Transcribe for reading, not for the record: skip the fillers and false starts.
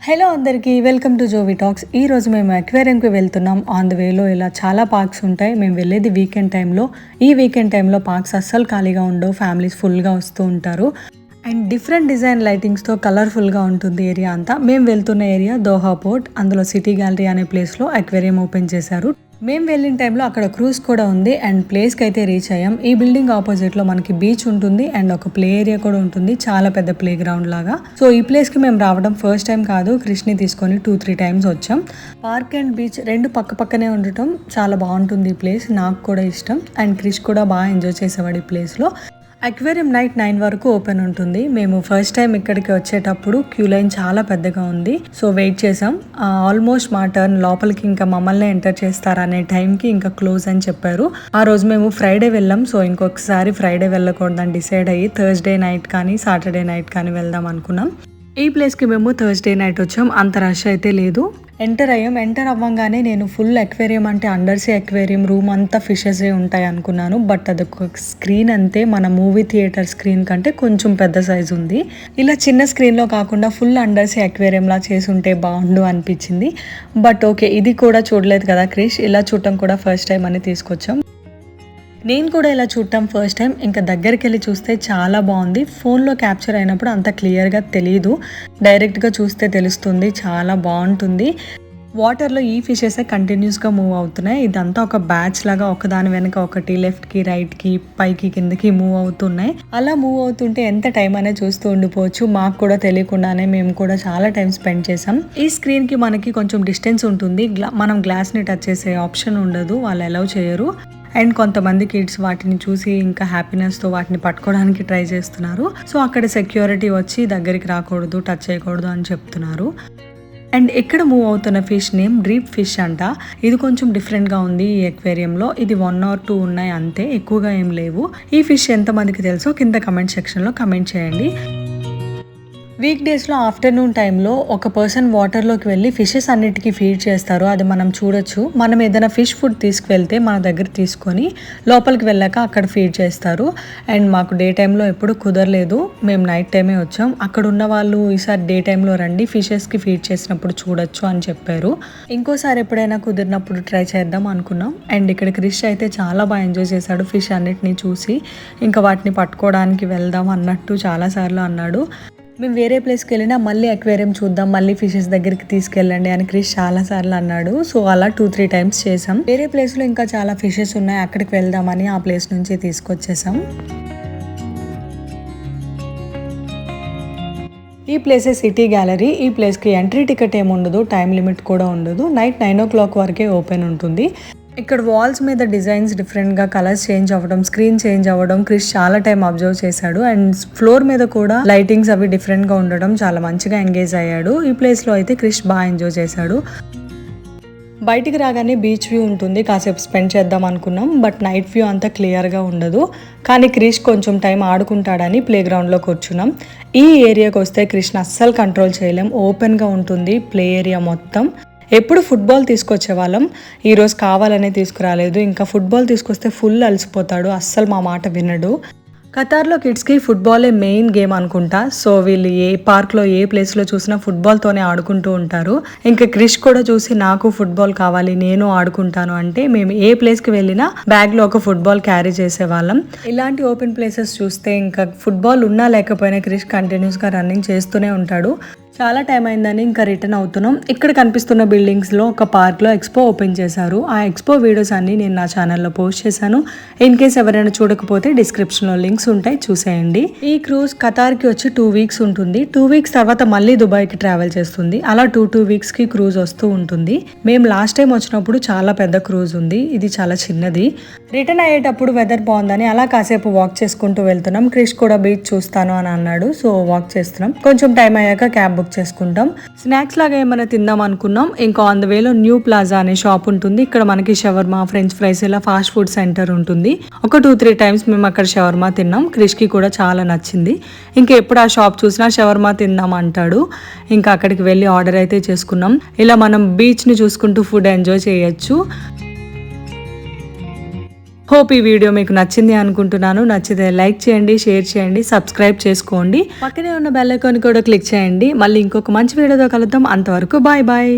Hello అందరికీ welcome to జోవి talks. ఈ రోజు మేము అక్వేరియంకి వెళ్తున్నాం. ఆన్ ద వేలో ఇలా చాలా పార్క్స్ ఉంటాయి. మేము వెళ్ళేది వీకెండ్ టైంలో. ఈ వీకెండ్ టైంలో పార్క్స్ అస్సలు ఖాళీగా ఉండవు. ఫ్యామిలీస్ ఫుల్గా వస్తూ ఉంటారు అండ్ డిఫరెంట్ డిజైన్ లైటింగ్స్తో కలర్ఫుల్గా ఉంటుంది ఏరియా అంతా. మేము వెళ్తున్న ఏరియా దోహా పోర్ట్. అందులో సిటీ గ్యాలరీ అనే ప్లేస్లో అక్వేరియం ఓపెన్ చేశారు. మేము వెళ్ళిన టైంలో అక్కడ క్రూజ్ కూడా ఉంది అండ్ ప్లేస్కి అయితే రీచ్ అయ్యాం. ఈ బిల్డింగ్ ఆపోజిట్లో మనకి బీచ్ ఉంటుంది అండ్ ఒక ప్లే ఏరియా కూడా ఉంటుంది, చాలా పెద్ద ప్లే గ్రౌండ్ లాగా. సో ఈ ప్లేస్కి మేము రావడం ఫస్ట్ టైం కాదు, క్రిష్ని తీసుకొని 2-3 టైమ్స్ వచ్చాం. పార్క్ అండ్ బీచ్ రెండు పక్క పక్కనే ఉండటం చాలా బాగుంటుంది ఈ ప్లేస్. నాకు కూడా ఇష్టం అండ్ క్రిష్ కూడా బాగా ఎంజాయ్ చేసేవాడు ఈ ప్లేస్లో. అక్వేరియం నైట్ 9 వరకు ఓపెన్ ఉంటుంది. మేము ఫస్ట్ టైం ఇక్కడికి వచ్చేటప్పుడు క్యూ లైన్ చాలా పెద్దగా ఉంది. సో వెయిట్ చేసాం. ఆల్మోస్ట్ మా టర్న్ లోపలికి ఇంకా మమ్మల్ని ఎంటర్ చేస్తారనే టైంకి ఇంకా క్లోజ్ అని చెప్పారు. ఆ రోజు మేము ఫ్రైడే వెళ్ళాం. సో ఇంకొకసారి ఫ్రైడే వెళ్ళకూడదని డిసైడ్ అయ్యి థర్స్డే నైట్ కానీ సాటర్డే నైట్ కానీ వెళ్దాం అనుకున్నాం. ఈ ప్లేస్కి మేము థర్స్డే నైట్ వచ్చాం. అంత రష్ అయితే లేదు. ఎంటర్ అయ్యాం. ఎంటర్ అవ్వగానే నేను ఫుల్ అక్వేరియం అంటే అండర్ సీ అక్వేరియం, రూమ్ అంతా ఫిషెస్ ఉంటాయి అనుకున్నాను. బట్ అదొక స్క్రీన్ అంతే, మన మూవీ థియేటర్ స్క్రీన్ కంటే కొంచెం పెద్ద సైజు ఉంది. ఇలా చిన్న స్క్రీన్లో కాకుండా ఫుల్ అండర్ సీ అక్వేరియంలా చేసి ఉంటే బాగుండు అనిపించింది. బట్ ఓకే, ఇది కూడా చూడలేదు కదా క్రిష్, ఇలా చూడటం కూడా ఫస్ట్ టైం అని తీసుకొచ్చాం. నేను కూడా ఇలా చూడటం ఫస్ట్ టైం. ఇంకా దగ్గరికి వెళ్ళి చూస్తే చాలా బాగుంది. ఫోన్లో క్యాప్చర్ అయినప్పుడు అంత క్లియర్గా తెలియదు, డైరెక్ట్గా చూస్తే తెలుస్తుంది. చాలా బాగుంటుంది. వాటర్లో ఈ ఫిషెసే కంటిన్యూస్గా మూవ్ అవుతున్నాయి. ఇదంతా ఒక బ్యాచ్ లాగా ఒకదాని వెనక ఒకటి లెఫ్ట్కి రైట్కి పైకి కిందకి మూవ్ అవుతున్నాయి. అలా మూవ్ అవుతుంటే ఎంత టైం అనేది చూస్తూ ఉండిపోవచ్చు. మాకు కూడా తెలియకుండానే మేము కూడా చాలా టైం స్పెండ్ చేసాం. ఈ స్క్రీన్కి మనకి కొంచెం డిస్టెన్స్ ఉంటుంది. మనం గ్లాస్ని టచ్ చేసే ఆప్షన్ ఉండదు, వాళ్ళు అలౌ చేయరు. అండ్ కొంతమంది కిడ్స్ వాటిని చూసి ఇంకా హ్యాపీనెస్తో వాటిని పట్టుకోవడానికి ట్రై చేస్తున్నారు. సో అక్కడ సెక్యూరిటీ వచ్చి దగ్గరికి రాకూడదు, టచ్ చేయకూడదు అని చెప్తున్నారు. అండ్ ఇక్కడ మూవ్ అవుతున్న ఫిష్ నేమ్ డ్రీప్ ఫిష్ అంట. ఇది కొంచెం డిఫరెంట్గా ఉంది ఈ అక్వేరియంలో. ఇది 1 or 2 ఉన్నాయి అంతే, ఎక్కువగా ఏం లేవు. ఈ ఫిష్ ఎంతమందికి తెలుసో కింద కమెంట్ సెక్షన్లో కమెంట్ చేయండి. వీక్ డేస్లో ఆఫ్టర్నూన్ టైంలో ఒక పర్సన్ వాటర్లోకి వెళ్ళి ఫిషెస్ అన్నిటికీ ఫీడ్ చేస్తారు. అది మనం చూడొచ్చు. మనం ఏదైనా ఫిష్ ఫుడ్ తీసుకువెళ్తే మన దగ్గర తీసుకొని లోపలికి వెళ్ళాక అక్కడ ఫీడ్ చేస్తారు. అండ్ మాకు డే టైంలో ఎప్పుడు కుదరలేదు, మేము నైట్ టైమే వచ్చాం. అక్కడ ఉన్న వాళ్ళు ఈసారి డే టైంలో రండి, ఫిషెస్కి ఫీడ్ చేసినప్పుడు చూడొచ్చు అని చెప్పారు. ఇంకోసారి ఎప్పుడైనా కుదిరినప్పుడు ట్రై చేద్దాం అనుకున్నాం. అండ్ ఇక్కడ క్రిష్ అయితే చాలా బాగా ఎంజాయ్ చేశాడు ఫిష్ అన్నిటిని చూసి. ఇంకా వాటిని పట్టుకోవడానికి వెళ్దాం అన్నట్టు చాలాసార్లు అన్నాడు. మేము వేరే ప్లేస్కి వెళ్ళినా మళ్ళీ అక్వేరియం చూద్దాం, మళ్ళీ ఫిషెస్ దగ్గరికి తీసుకెళ్ళండి అని క్రిష్ చాలాసార్లు అన్నాడు. సో అలా 2-3 టైమ్స్ చేసాం. వేరే ప్లేస్లో ఇంకా చాలా ఫిషెస్ ఉన్నాయి, అక్కడికి వెళ్దామని ఆ ప్లేస్ నుంచి తీసుకొచ్చేసాం. ఈ ప్లేసే సిటీ గ్యాలరీ. ఈ ప్లేస్కి ఎంట్రీ టికెట్ ఏమి ఉండదు, టైం లిమిట్ కూడా ఉండదు. నైట్ 9 o'clock వరకే ఓపెన్ ఉంటుంది. ఇక్కడ వాల్స్ మీద డిజైన్స్ డిఫరెంట్గా కలర్స్ చేంజ్ అవ్వడం, స్క్రీన్ చేంజ్ అవ్వడం క్రిష్ చాలా టైం అబ్జర్వ్ చేశాడు. అండ్ ఫ్లోర్ మీద కూడా లైటింగ్స్ అవి డిఫరెంట్గా ఉండడం చాలా మంచిగా ఎంగేజ్ అయ్యాడు. ఈ ప్లేస్లో అయితే క్రిష్ బాగా ఎంజాయ్ చేశాడు. బయటికి రాగానే బీచ్ వ్యూ ఉంటుంది, కాసేపు స్పెండ్ చేద్దాం అనుకున్నాం. బట్ నైట్ వ్యూ అంతా క్లియర్గా ఉండదు. కానీ క్రిష్ కొంచెం టైం ఆడుకుంటాడని ప్లే గ్రౌండ్లో కూర్చున్నాం. ఈ ఏరియాకి వస్తే క్రిష్ని అస్సలు కంట్రోల్ చేయలేం, ఓపెన్గా ఉంటుంది ప్లే ఏరియా మొత్తం. ఎప్పుడు ఫుట్బాల్ తీసుకొచ్చే వాళ్ళం, ఈరోజు కావాలనే తీసుకురాలేదు. ఇంకా ఫుట్బాల్ తీసుకొస్తే ఫుల్ అలసిపోతాడు, అస్సలు మా మాట వినడు. ఖతార్లో కిడ్స్కి ఫుట్బాలే మెయిన్ గేమ్ అనుకుంటా. సో వీళ్ళు ఏ పార్క్లో ఏ ప్లేస్లో చూసినా ఫుట్బాల్తోనే ఆడుకుంటూ ఉంటారు. ఇంకా క్రిష్ కూడా చూసి నాకు ఫుట్బాల్ కావాలి, నేను ఆడుకుంటాను అంటే మేము ఏ ప్లేస్కి వెళ్ళినా బ్యాగ్లో ఒక ఫుట్బాల్ క్యారీ చేసేవాళ్ళం. ఇలాంటి ఓపెన్ ప్లేసెస్ చూస్తే ఇంకా ఫుట్బాల్ ఉన్నా లేకపోయినా క్రిష్ కంటిన్యూస్గా రన్నింగ్ చేస్తూనే ఉంటాడు. చాలా టైం అయిందని ఇంకా రిటర్న్ అవుతున్నాం. ఇక్కడ కనిపిస్తున్న బిల్డింగ్స్లో ఒక పార్క్లో ఎక్స్పో ఓపెన్ చేశారు. ఆ ఎక్స్పో వీడియోస్ అన్ని నేను నా ఛానల్లో పోస్ట్ చేశాను. ఇన్ కేస్ ఎవరైనా చూడకపోతే డిస్క్రిప్షన్లో లింక్స్ ఉంటాయి, చూసేయండి. ఈ క్రూజ్ ఖతార్కి వచ్చి 2 weeks ఉంటుంది. 2 weeks తర్వాత మళ్ళీ దుబాయ్కి ట్రావెల్ చేస్తుంది. అలా 2 weeksకి క్రూజ్ వస్తూ ఉంటుంది. మేము లాస్ట్ టైం వచ్చినప్పుడు చాలా పెద్ద క్రూజ్ ఉంది, ఇది చాలా చిన్నది. రిటర్న్ అయ్యేటప్పుడు వెదర్ బాగుందని అలా కాసేపు వాక్ చేసుకుంటూ వెళ్తున్నాం. క్రిష్ కూడా బీచ్ చూస్తాను అని అన్నాడు. సో వాక్ చేస్తున్నాం. కొంచెం టైం అయ్యాక క్యాబ్ బుక్ చేసుకుంటాం. స్నాక్స్ లాగా ఏమైనా తిందాం అనుకున్నాం. ఇంకా ఆన్ ద వేలో న్యూ ప్లాజా అనే షాప్ ఉంటుంది. ఇక్కడ మనకి షవర్మా, ఫ్రెంచ్ ఫ్రైస్ ఇలా ఫాస్ట్ ఫుడ్ సెంటర్ ఉంటుంది. ఒక 2-3 టైమ్స్ మేము అక్కడ షవర్మా తిన్నాం. క్రిష్కి కూడా చాలా నచ్చింది. ఇంకా ఎప్పుడు ఆ షాప్ చూసినా షవర్మా తిందాం అంటాడు. ఇంకా అక్కడికి వెళ్ళి ఆర్డర్ అయితే చేసుకున్నాం. ఇలా మనం బీచ్ని చూసుకుంటూ ఫుడ్ ఎంజాయ్ చేయొచ్చు. హోప్ ఈ వీడియో మీకు నచ్చింది అనుకుంటున్నాను. నచ్చితే లైక్ చేయండి, షేర్ చేయండి, సబ్స్క్రైబ్ చేసుకోండి. పక్కనే ఉన్న బెల్ ఐకాన్ కూడా క్లిక్ చేయండి. మళ్ళీ ఇంకొక మంచి వీడియోతో కలుద్దాం. అంతవరకు బాయ్ బాయ్.